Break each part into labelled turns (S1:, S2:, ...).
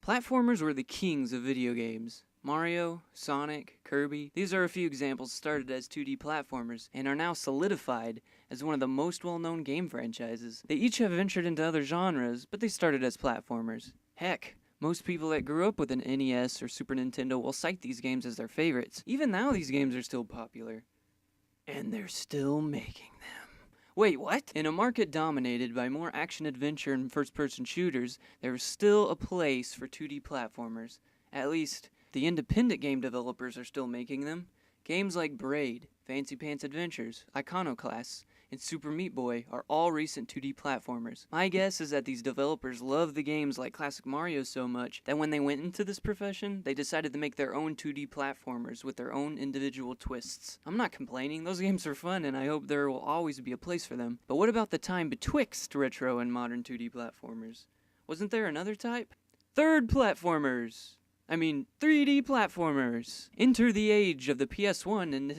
S1: Platformers were the kings of video games. Mario, Sonic, Kirby, these are a few examples started as 2D platformers and are now solidified as one of the most well-known game franchises. They each have ventured into other genres, but they started as platformers. Heck, most people that grew up with an NES or Super Nintendo will cite these games as their favorites. Even now these games are still popular. And they're still making them. Wait, what? In a market dominated by more action-adventure and first-person shooters, there is still a place for 2D platformers. At least, the independent game developers are still making them. Games like Braid, Fancy Pants Adventures, Iconoclasts, and Super Meat Boy are all recent 2D platformers. My guess is that these developers love the games like Classic Mario so much that when they went into this profession, they decided to make their own 2D platformers with their own individual twists. I'm not complaining, those games are fun and I hope there will always be a place for them. But what about the time betwixt retro and modern 2D platformers? Wasn't there another type? Third platformers! 3D platformers. Enter the age of the PS1 and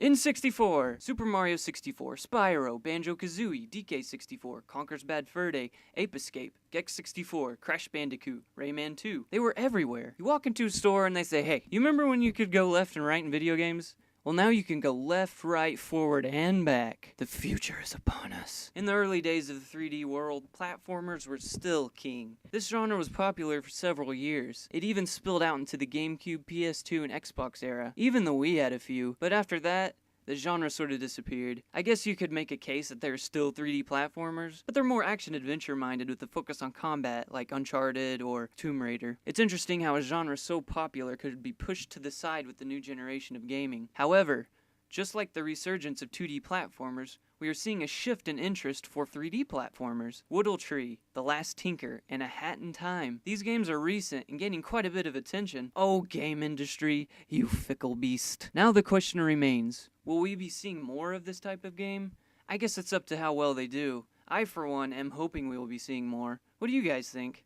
S1: N64, Super Mario 64, Spyro, Banjo-Kazooie, DK64, Conker's Bad Fur Day, Ape Escape, Gex 64, Crash Bandicoot, Rayman 2. They were everywhere. You walk into a store and they say, hey, you remember when you could go left and right in video games? Well, now you can go left, right, forward, and back. The future is upon us. In the early days of the 3D world, platformers were still king. This genre was popular for several years. It even spilled out into the GameCube, PS2, and Xbox era. Even the Wii had a few, but after that, the genre sort of disappeared. I guess you could make a case that they're still 3D platformers, but they're more action-adventure minded with a focus on combat, like Uncharted or Tomb Raider. It's interesting how a genre so popular could be pushed to the side with the new generation of gaming. However, just like the resurgence of 2D platformers, we are seeing a shift in interest for 3D platformers. Woodle-Tree, The Last Tinker, and A Hat in Time. These games are recent and gaining quite a bit of attention. Oh, game industry, you fickle beast. Now the question remains, will we be seeing more of this type of game? I guess it's up to how well they do. I, for one, am hoping we will be seeing more. What do you guys think?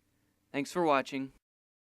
S1: Thanks for watching.